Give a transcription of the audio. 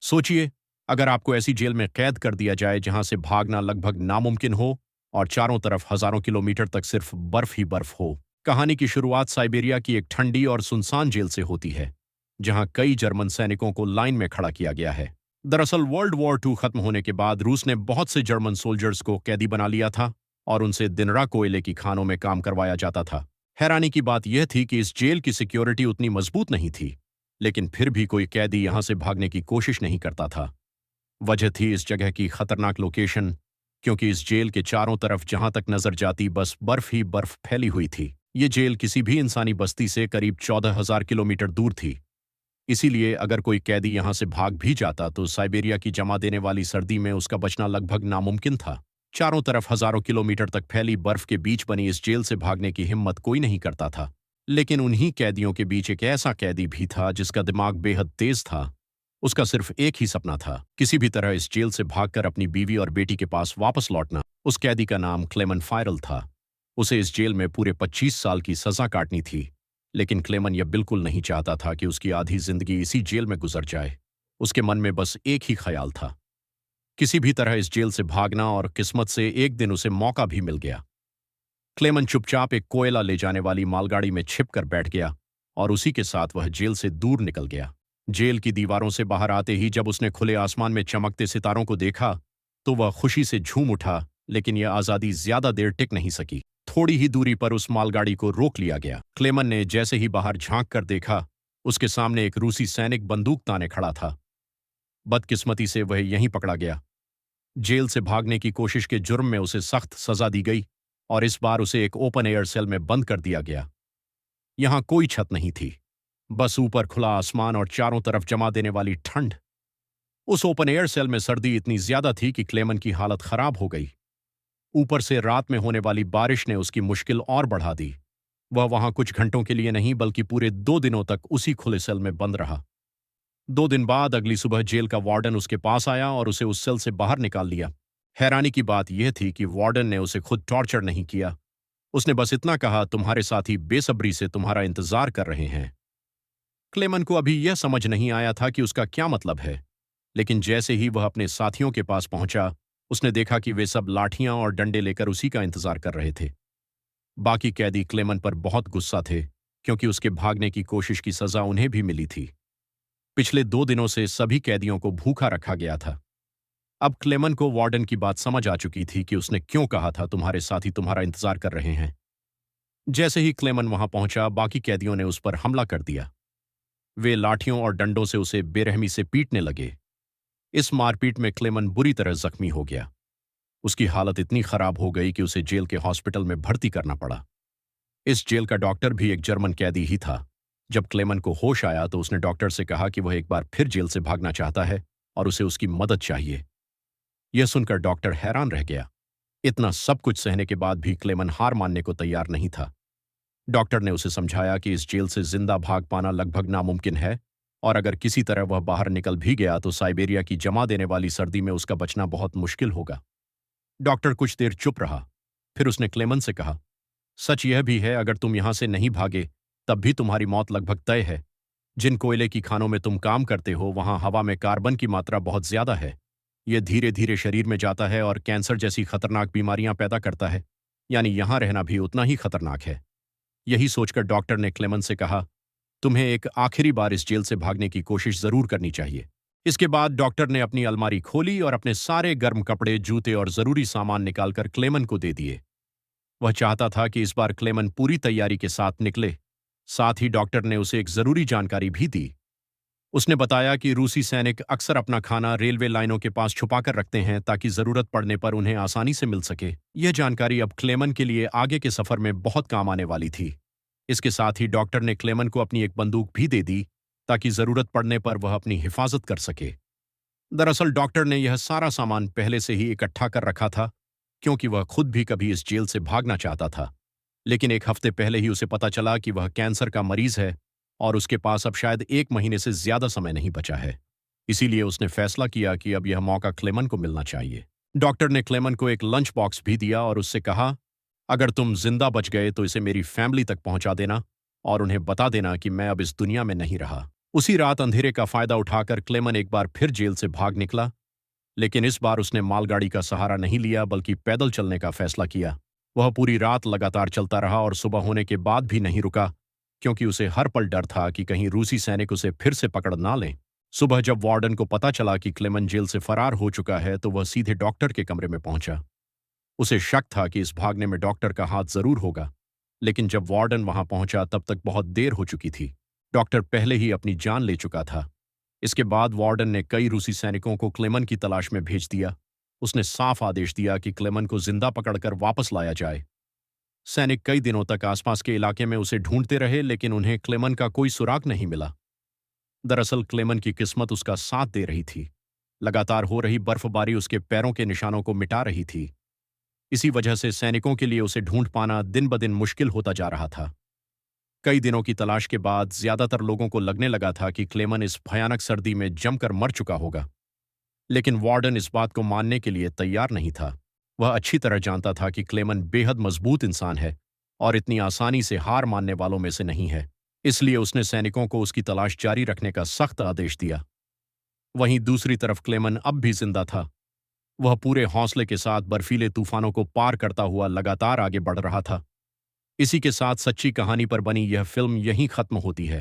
सोचिए, अगर आपको ऐसी जेल में कैद कर दिया जाए जहां से भागना लगभग नामुमकिन हो और चारों तरफ हजारों किलोमीटर तक सिर्फ बर्फ ही बर्फ हो। कहानी की शुरुआत साइबेरिया की एक ठंडी और सुनसान जेल से होती है, जहां कई जर्मन सैनिकों को लाइन में खड़ा किया गया है। दरअसल वर्ल्ड वॉर 2 खत्म होने के बाद रूस ने बहुत से जर्मन सोल्जर्स को कैदी बना लिया था और उनसे दिनरा कोयले की खानों में काम करवाया जाता था। हैरानी की बात यह थी कि इस जेल की सिक्योरिटी उतनी मजबूत नहीं थी, लेकिन फिर भी कोई कैदी यहां से भागने की कोशिश नहीं करता था। वजह थी इस जगह की खतरनाक लोकेशन, क्योंकि इस जेल के चारों तरफ जहां तक नजर जाती बस बर्फ ही बर्फ फैली हुई थी। ये जेल किसी भी इंसानी बस्ती से करीब 14,000 किलोमीटर दूर थी। इसीलिए अगर कोई कैदी यहां से भाग भी जाता तो साइबेरिया की जमा देने वाली सर्दी में उसका बचना लगभग नामुमकिन था। चारों तरफ हजारों किलोमीटर तक फैली बर्फ के बीच बनी इस जेल से भागने की हिम्मत कोई नहीं करता था। लेकिन उन्हीं कैदियों के बीच एक ऐसा कैदी भी था जिसका दिमाग बेहद तेज था। उसका सिर्फ एक ही सपना था, किसी भी तरह इस जेल से भागकर अपनी बीवी और बेटी के पास वापस लौटना। उस कैदी का नाम क्लेमन फायरल था। उसे इस जेल में पूरे 25 साल की सजा काटनी थी, लेकिन क्लेमन यह बिल्कुल नहीं चाहता था कि उसकी आधी जिंदगी इसी जेल में गुजर जाए। उसके मन में बस एक ही ख्याल था, किसी भी तरह इस जेल से भागना, और किस्मत से एक दिन उसे मौका भी मिल गया। क्लेमन चुपचाप एक कोयला ले जाने वाली मालगाड़ी में छिपकर बैठ गया और उसी के साथ वह जेल से दूर निकल गया। जेल की दीवारों से बाहर आते ही जब उसने खुले आसमान में चमकते सितारों को देखा तो वह खुशी से झूम उठा, लेकिन यह आजादी ज्यादा देर टिक नहीं सकी। थोड़ी ही दूरी पर उस मालगाड़ी को रोक लिया गया। क्लेमन ने जैसे ही बाहर झांक कर देखा, उसके सामने एक रूसी सैनिक बंदूक ताने खड़ा था। बदकिस्मती से वह यहीं पकड़ा गया। जेल से भागने की कोशिश के जुर्म में उसे सख्त सजा दी गई और इस बार उसे एक ओपन एयर सेल में बंद कर दिया गया। यहां कोई छत नहीं थी, बस ऊपर खुला आसमान और चारों तरफ जमा देने वाली ठंड। उस ओपन एयर सेल में सर्दी इतनी ज्यादा थी कि क्लेमन की हालत खराब हो गई। ऊपर से रात में होने वाली बारिश ने उसकी मुश्किल और बढ़ा दी। वह वहां कुछ घंटों के लिए नहीं बल्कि पूरे 2 दिनों तक उसी खुले सेल में बंद रहा। 2 दिन बाद अगली सुबह जेल का वार्डन उसके पास आया और उसे उस सेल से बाहर निकाल लिया। हैरानी की बात यह थी कि वार्डन ने उसे खुद टॉर्चर नहीं किया। उसने बस इतना कहा, तुम्हारे साथी बेसब्री से तुम्हारा इंतजार कर रहे हैं। क्लेमन को अभी यह समझ नहीं आया था कि उसका क्या मतलब है, लेकिन जैसे ही वह अपने साथियों के पास पहुंचा, उसने देखा कि वे सब लाठियां और डंडे लेकर उसी का इंतजार कर रहे थे। बाकी कैदी क्लेमन पर बहुत गुस्सा थे, क्योंकि उसके भागने की कोशिश की सजा उन्हें भी मिली थी। पिछले 2 दिनों से सभी कैदियों को भूखा रखा गया था। अब क्लेमन को वार्डन की बात समझ आ चुकी थी कि उसने क्यों कहा था तुम्हारे साथी तुम्हारा इंतजार कर रहे हैं। जैसे ही क्लेमन वहां पहुंचा, बाकी कैदियों ने उस पर हमला कर दिया। वे लाठियों और डंडों से उसे बेरहमी से पीटने लगे। इस मारपीट में क्लेमन बुरी तरह जख्मी हो गया। उसकी हालत इतनी खराब हो गई कि उसे जेल के हॉस्पिटल में भर्ती करना पड़ा। इस जेल का डॉक्टर भी एक जर्मन कैदी ही था। जब क्लेमन को होश आया तो उसने डॉक्टर से कहा कि वह एक बार फिर जेल से भागना चाहता है और उसे उसकी मदद चाहिए। यह सुनकर डॉक्टर हैरान रह गया। इतना सब कुछ सहने के बाद भी क्लेमन हार मानने को तैयार नहीं था। डॉक्टर ने उसे समझाया कि इस जेल से जिंदा भाग पाना लगभग नामुमकिन है, और अगर किसी तरह वह बाहर निकल भी गया तो साइबेरिया की जमा देने वाली सर्दी में उसका बचना बहुत मुश्किल होगा। डॉक्टर कुछ देर चुप रहा, फिर उसने क्लेमन से कहा, सच यह भी है, अगर तुम यहां से नहीं भागे तब भी तुम्हारी मौत लगभग तय है। जिन कोयले की खानों में तुम काम करते हो वहां हवा में कार्बन की मात्रा बहुत ज्यादा है। यह धीरे धीरे शरीर में जाता है और कैंसर जैसी खतरनाक बीमारियां पैदा करता है, यानी यहां रहना भी उतना ही खतरनाक है। यही सोचकर डॉक्टर ने क्लेमन से कहा, तुम्हें एक आखिरी बार इस जेल से भागने की कोशिश जरूर करनी चाहिए। इसके बाद डॉक्टर ने अपनी अलमारी खोली और अपने सारे गर्म कपड़े, जूते और जरूरी सामान निकालकर क्लेमन को दे दिए। वह चाहता था कि इस बार क्लेमन पूरी तैयारी के साथ निकले। साथ ही डॉक्टर ने उसे एक जरूरी जानकारी भी दी। उसने बताया कि रूसी सैनिक अक्सर अपना खाना रेलवे लाइनों के पास छुपाकर रखते हैं ताकि जरूरत पड़ने पर उन्हें आसानी से मिल सके। यह जानकारी अब क्लेमन के लिए आगे के सफर में बहुत काम आने वाली थी। इसके साथ ही डॉक्टर ने क्लेमन को अपनी एक बंदूक भी दे दी ताकि जरूरत पड़ने पर वह अपनी हिफाजत कर सके। दरअसल डॉक्टर ने यह सारा सामान पहले से ही इकट्ठा कर रखा था, क्योंकि वह खुद भी कभी इस जेल से भागना चाहता था। लेकिन 1 हफ्ते पहले ही उसे पता चला कि वह कैंसर का मरीज है और उसके पास अब शायद 1 महीने से ज्यादा समय नहीं बचा है। इसीलिए उसने फैसला किया कि अब यह मौका क्लेमन को मिलना चाहिए। डॉक्टर ने क्लेमन को एक लंच बॉक्स भी दिया और उससे कहा, अगर तुम जिंदा बच गए तो इसे मेरी फैमिली तक पहुंचा देना और उन्हें बता देना कि मैं अब इस दुनिया में नहीं रहा। उसी रात अंधेरे का फायदा उठाकर क्लेमन एक बार फिर जेल से भाग निकला, लेकिन इस बार उसने मालगाड़ी का सहारा नहीं लिया बल्कि पैदल चलने का फैसला किया। वह पूरी रात लगातार चलता रहा और सुबह होने के बाद भी नहीं रुका, क्योंकि उसे हर पल डर था कि कहीं रूसी सैनिक उसे फिर से पकड़ ना लें। सुबह जब वार्डन को पता चला कि क्लेमन जेल से फरार हो चुका है तो वह सीधे डॉक्टर के कमरे में पहुंचा। उसे शक था कि इस भागने में डॉक्टर का हाथ जरूर होगा, लेकिन जब वार्डन वहां पहुंचा तब तक बहुत देर हो चुकी थी। डॉक्टर पहले ही अपनी जान ले चुका था। इसके बाद वार्डन ने कई रूसी सैनिकों को क्लेमन की तलाश में भेज दिया। उसने साफ आदेश दिया कि क्लेमन को जिंदा पकड़कर वापस लाया जाए। सैनिक कई दिनों तक आसपास के इलाके में उसे ढूंढते रहे, लेकिन उन्हें क्लेमन का कोई सुराग नहीं मिला। दरअसल क्लेमन की किस्मत उसका साथ दे रही थी। लगातार हो रही बर्फबारी उसके पैरों के निशानों को मिटा रही थी। इसी वजह से सैनिकों के लिए उसे ढूंढ पाना दिन ब दिन मुश्किल होता जा रहा था। कई दिनों की तलाश के बाद ज्यादातर लोगों को लगने लगा था कि क्लेमन इस भयानक सर्दी में जमकर मर चुका होगा, लेकिन वार्डन इस बात को मानने के लिए तैयार नहीं था। वह अच्छी तरह जानता था कि क्लेमन बेहद मजबूत इंसान है और इतनी आसानी से हार मानने वालों में से नहीं है। इसलिए उसने सैनिकों को उसकी तलाश जारी रखने का सख्त आदेश दिया। वहीं दूसरी तरफ क्लेमन अब भी जिंदा था। वह पूरे हौसले के साथ बर्फीले तूफानों को पार करता हुआ लगातार आगे बढ़ रहा था। इसी के साथ सच्ची कहानी पर बनी यह फिल्म यहीं खत्म होती है।